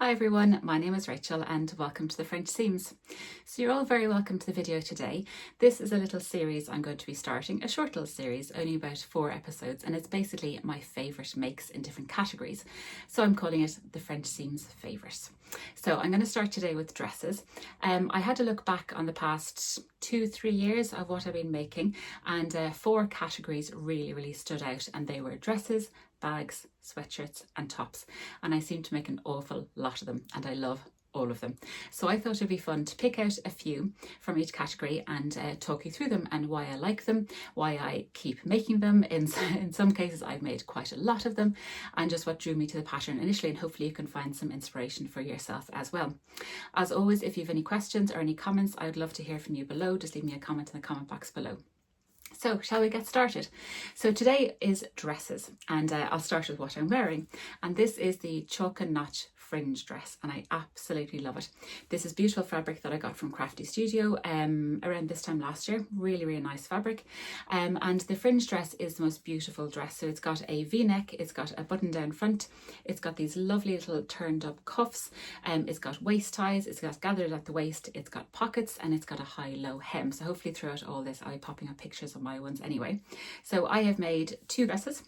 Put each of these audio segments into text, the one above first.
Hi everyone, my name is Rachel and welcome to the French Seams. So you're all very welcome to the video today. This is a little series I'm going to be starting, a short little series, only about 4 episodes, and it's basically my favourite makes in different categories. So I'm calling it the French Seams Favourites. So I'm going to start today with dresses. I had to look back on the past 2-3 years of what I've been making, and 4 categories really stood out, and they were dresses, bags, sweatshirts and tops, and I seem to make an awful lot of them and I love all of them. So I thought it'd be fun to pick out a few from each category and talk you through them and why I like them, why I keep making them. In some cases I've made quite a lot of them, and just what drew me to the pattern initially, and hopefully you can find some inspiration for yourself as well. As always, if you have any questions or any comments, I would love to hear from you below. Just leave me a comment in the comment box below. So shall we get started? So today is dresses, and I'll start with what I'm wearing, and this is the chalk and notch fringe dress, and I absolutely love it. This is beautiful fabric that I got from Crafty Studio around this time last year. Really nice fabric, and the fringe dress is the most beautiful dress. So it's got a v-neck, it's got a button down front, it's got these lovely little turned up cuffs, it's got waist ties, it's got gathered at the waist, it's got pockets, and it's got a high-low hem. So hopefully throughout all this I'll be popping up pictures of my ones anyway. So I have made 2 dresses.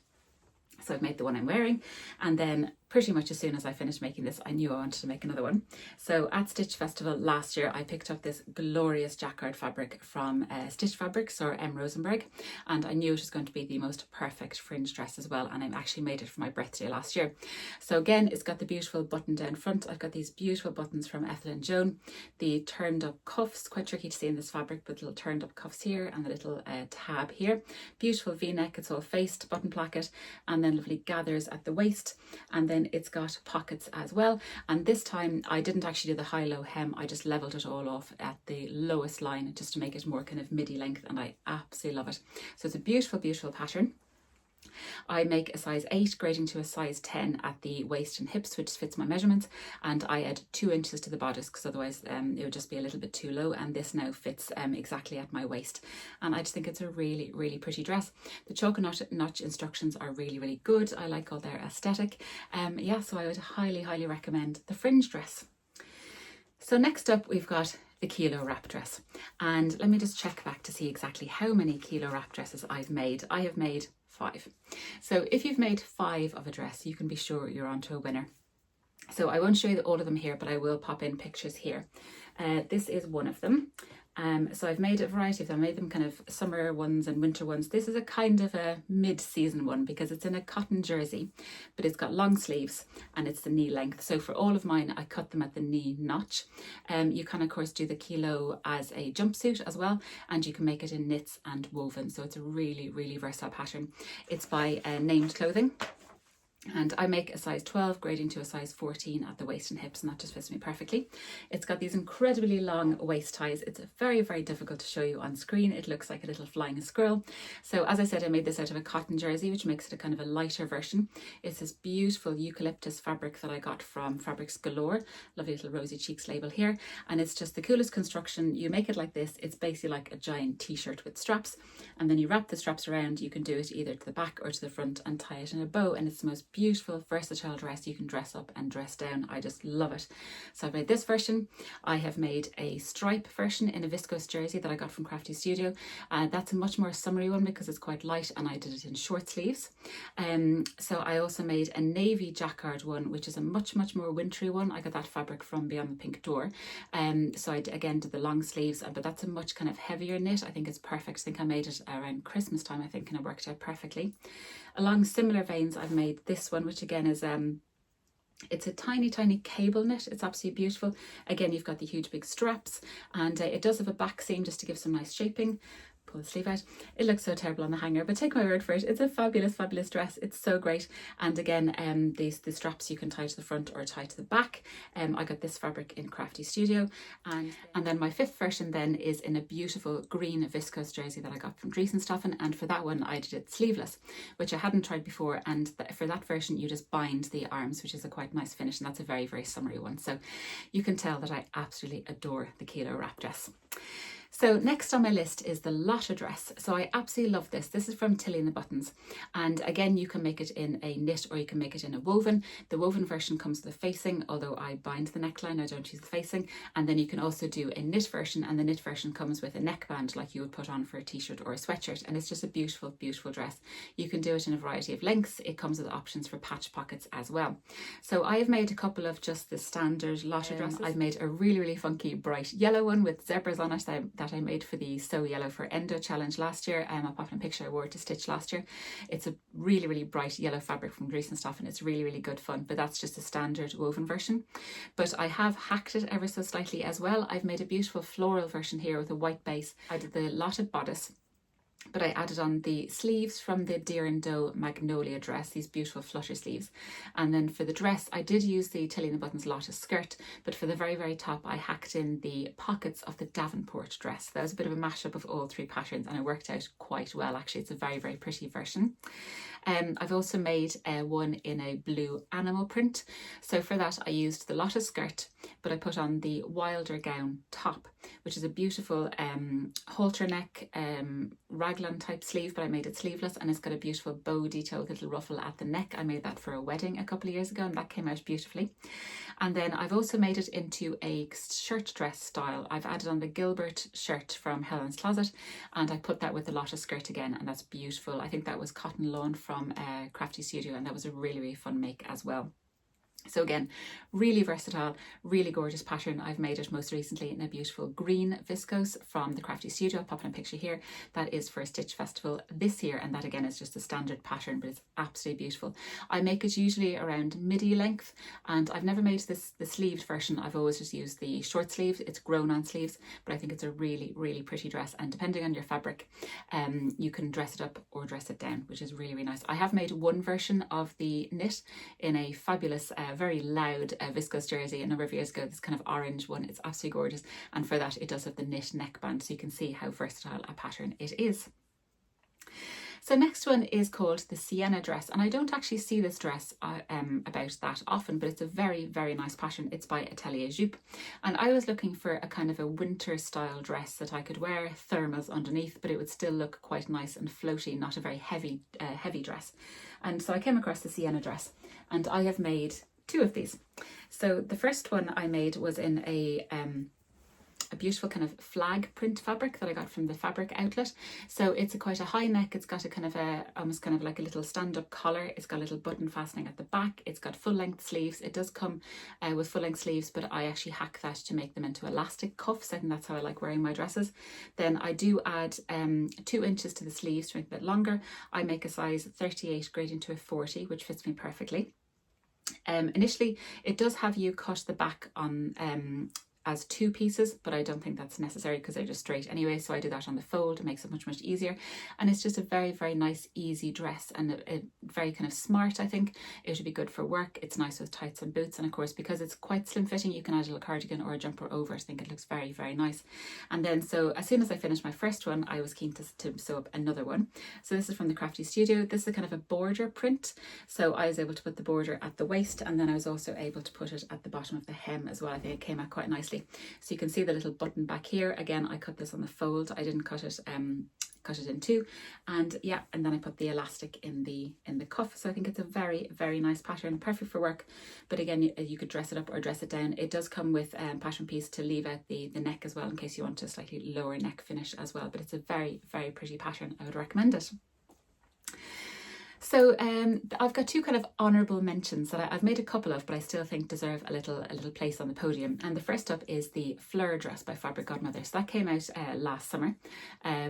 So I've made the one I'm wearing, and then pretty much as soon as I finished making this, I knew I wanted to make another one. So at Stitch Festival last year, I picked up this glorious jacquard fabric from Stitch Fabrics or M. Rosenberg, and I knew it was going to be the most perfect fringe dress as well, and I actually made it for my birthday last year. So again, it's got the beautiful button down front. I've got these beautiful buttons from Ethel and Joan, the turned up cuffs, quite tricky to see in this fabric, but little turned up cuffs here and the little tab here. Beautiful v-neck, it's all faced, button placket, and then lovely gathers at the waist, and then it's got pockets as well. And this time I didn't actually do the high-low hem, I just leveled it all off at the lowest line just to make it more kind of midi length, and I absolutely love it. So it's a beautiful pattern. I make a size 8 grading to a size 10 at the waist and hips, which fits my measurements, and I add 2 inches to the bodice because otherwise it would just be a little bit too low, and this now fits exactly at my waist, and I just think it's a really pretty dress. The chalk and notch instructions are really good. I like all their aesthetic. Yeah, so I would highly recommend the fringe dress. So next up we've got the Kielo wrap dress, and let me just check back to see exactly how many Kielo wrap dresses I've made. I have made 5. So if you've made 5 of a dress, you can be sure you're onto a winner. So I won't show you all of them here, but I will pop in pictures here. This is one of them. So I've made a variety of them. I made them kind of summer ones and winter ones. This is a kind of a mid-season one because it's in a cotton jersey, but it's got long sleeves and it's the knee length. So for all of mine, I cut them at the knee notch. You can of course do the Kielo as a jumpsuit as well, and you can make it in knits and woven. So it's a really versatile pattern. It's by Named Clothing. And I make a size 12 grading to a size 14 at the waist and hips, and that just fits me perfectly. It's got these incredibly long waist ties. It's very difficult to show you on screen. It looks like a little flying squirrel. So as I said, I made this out of a cotton jersey, which makes it a kind of a lighter version. It's this beautiful eucalyptus fabric that I got from Fabrics Galore. Lovely little rosy cheeks label here, and it's just the coolest construction. You make it like this. It's basically like a giant t-shirt with straps, and then you wrap the straps around. You can do it either to the back or to the front and tie it in a bow, and it's the most beautiful versatile dress. You can dress up and dress down. I just love it. So I've made this version. I have made a stripe version in a viscose jersey that I got from Crafty Studio. That's a much more summery one because it's quite light, and I did it in short sleeves. So I also made a navy jacquard one, which is a much more wintry one. I got that fabric from Beyond the Pink Door. So I again did the long sleeves, but that's a much kind of heavier knit. I think it's perfect. I think I made it around Christmas time, I think, and it worked out perfectly. Along similar veins, I've made this one, which again is it's a tiny cable knit. It's absolutely beautiful. Again, you've got the huge big straps, and it does have a back seam just to give some nice shaping. Pull the sleeve out. It looks so terrible on the hanger, but take my word for it, it's a fabulous dress. It's so great. And again, the straps you can tie to the front or tie to the back. I got this fabric in Crafty Studio, and then my 5th version then is in a beautiful green viscose jersey that I got from Driesenstoffen, and for that one I did it sleeveless, which I hadn't tried before, and for that version you just bind the arms, which is a quite nice finish, and that's a very summery one. So you can tell that I absolutely adore the Kielo wrap dress. So next on my list is the Lotta dress. So I absolutely love this. This is from Tilly and the Buttons. And again, you can make it in a knit or you can make it in a woven. The woven version comes with a facing, although I bind the neckline, I don't use the facing. And then you can also do a knit version, and the knit version comes with a neckband like you would put on for a t-shirt or a sweatshirt. And it's just a beautiful, beautiful dress. You can do it in a variety of lengths. It comes with options for patch pockets as well. So I have made a couple of just the standard Lotta dresses. I've made a really, really funky bright yellow one with zebras on it that I made for the So Yellow for Endo challenge last year. I'll pop in a picture I wore to stitch last year. It's a really, really bright yellow fabric from Greece and stuff, and it's really, really good fun, but that's just a standard woven version. But I have hacked it ever so slightly as well. I've made a beautiful floral version here with a white base. I did the Lotta bodice, but I added on the sleeves from the Deer and Doe Magnolia dress, these beautiful flutter sleeves. And then for the dress, I did use the Tilly and the Buttons Lotta skirt, but for the very, very top, I hacked in the pockets of the Davenport dress. That was a bit of a mashup of all three patterns, and it worked out quite well, actually. It's a very, very pretty version. I've also made one in a blue animal print. So for that, I used the Lotta skirt, but I put on the Wilder gown top, which is a beautiful halter neck raglan type sleeve, but I made it sleeveless, and it's got a beautiful bow detail with a little ruffle at the neck. I made that for a wedding a couple of years ago, and that came out beautifully. And then I've also made it into a shirt dress style. I've added on the Gilbert shirt from Helen's Closet, and I put that with the Lotta skirt again, and that's beautiful. I think that was Cotton Lawn from Crafty Studio, and that was a really, really fun make as well. So again, really versatile, really gorgeous pattern. I've made it most recently in a beautiful green viscose from the Crafty Studio. I'll pop in a picture here. That is for a Stitch Festival this year, and that again is just a standard pattern, but it's absolutely beautiful. I make it usually around midi length, and I've never made the sleeved version. I've always just used the short sleeves. It's grown on sleeves, but I think it's a really, really pretty dress, and depending on your fabric, you can dress it up or dress it down, which is really, really nice. I have made one version of the knit in a fabulous very loud viscose jersey a number of years ago, this kind of orange one. It's absolutely gorgeous, and for that it does have the knit neckband, so you can see how versatile a pattern it is. So next one is called the Sienna dress, and I don't actually see this dress about that often, but it's a very, very nice pattern. It's by Atelier Jupe, and I was looking for a kind of a winter style dress that I could wear thermals underneath, but it would still look quite nice and floaty, not a very heavy dress. And so I came across the Sienna dress, and I have made two of these. So the first one I made was in a beautiful kind of flag print fabric that I got from the fabric outlet. So it's quite a high neck. It's got a kind of almost kind of like a little stand-up collar. It's got a little button fastening at the back. It's got full-length sleeves. It does come with full-length sleeves, but I actually hack that to make them into elastic cuffs. I think that's how I like wearing my dresses. Then I do add 2 inches to the sleeves to make it a bit longer. I make a size 38 grading to a 40, which fits me perfectly. Initially, it does have you cut the back on as 2 pieces, but I don't think that's necessary because they're just straight anyway, so I do that on the fold. It makes it much, much easier, and it's just a very, very nice, easy dress, and a very kind of smart. I think it would be good for work. It's nice with tights and boots, and of course, because it's quite slim fitting, you can add a little cardigan or a jumper over. I think it looks very, very nice. And then, so as soon as I finished my first one, I was keen to sew up another one. So this is from the Crafty Studio. This is a kind of a border print, so I was able to put the border at the waist, and then I was also able to put it at the bottom of the hem as well. I think it came out quite nicely. So you can see the little button back here. Again, I cut this on the fold. I didn't cut it in 2, and yeah, and then I put the elastic in the cuff. So I think it's a very, very nice pattern, perfect for work, but again, you could dress it up or dress it down. It does come with pattern piece to leave out the neck as well, in case you want a slightly lower neck finish as well, but it's a very, very pretty pattern. I would recommend it. So I've got 2 kind of honourable mentions that I've made a couple of, but I still think deserve a little place on the podium. And the first up is the Fleur dress by Fabric Godmother. So that came out last summer.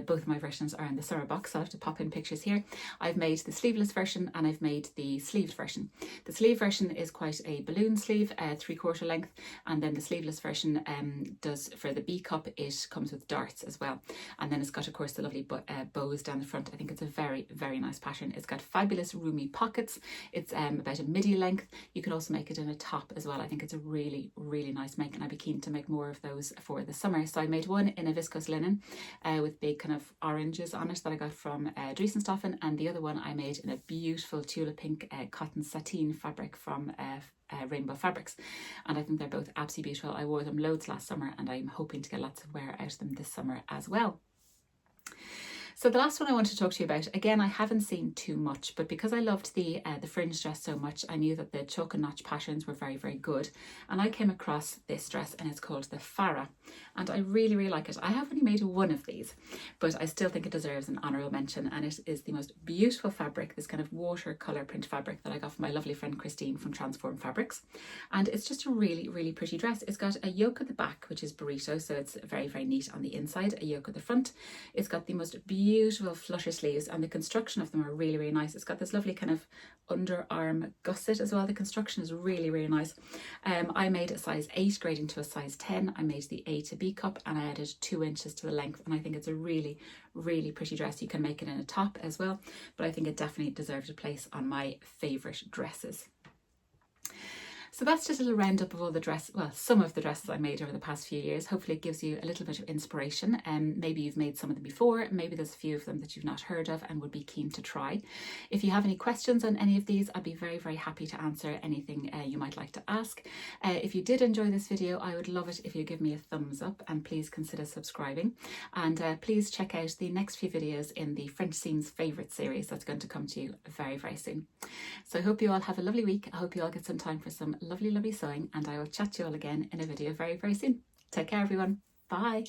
Both of my versions are in the summer box, so I'll have to pop in pictures here. I've made the sleeveless version, and I've made the sleeved version. The sleeve version is quite a balloon sleeve, 3/4 length, and then the sleeveless version does, for the B cup, it comes with darts as well. And then it's got, of course, the lovely bows down the front. I think it's a very, very nice pattern. It's got fabulous fabulous roomy pockets. It's about a midi length. You can also make it in a top as well. I think it's a really, really nice make, and I'd be keen to make more of those for the summer. So I made one in a viscose linen with big kind of oranges on it that I got from Driesenstoffen, and the other one I made in a beautiful tulip pink cotton sateen fabric from Rainbow Fabrics, and I think they're both absolutely beautiful. I wore them loads last summer, and I'm hoping to get lots of wear out of them this summer as well. So the last one I want to talk to you about, again, I haven't seen too much, but because I loved the fringe dress so much, I knew that the choke and notch patterns were very, very good. And I came across this dress, and it's called the Farah. And I really, really like it. I have only made one of these, but I still think it deserves an honourable mention. And it is the most beautiful fabric, this kind of watercolour print fabric that I got from my lovely friend Christine from Transform Fabrics. And it's just a really, really pretty dress. It's got a yoke at the back, which is burrito, so it's very, very neat on the inside, a yoke at the front. It's got the most beautiful flutter sleeves, and the construction of them are really, really nice. It's got this lovely kind of underarm gusset as well. The construction is really, really nice. I made a size 8 grading to a size 10. I made the A to B cup, and I added 2 inches to the length, and I think it's a really, really pretty dress. You can make it in a top as well, but I think it definitely deserved a place on my favourite dresses. So that's just a little roundup of all the some of the dresses I made over the past few years. Hopefully it gives you a little bit of inspiration. Maybe you've made some of them before, maybe there's a few of them that you've not heard of and would be keen to try. If you have any questions on any of these, I'd be very, very happy to answer anything you might like to ask. If you did enjoy this video, I would love it if you give me a thumbs up, and please consider subscribing. And please check out the next few videos in the French Seams Favourite series that's going to come to you very, very soon. So I hope you all have a lovely week. I hope you all get some time for some lovely, lovely sewing, and I will chat to you all again in a video very, very soon. Take care, everyone. Bye.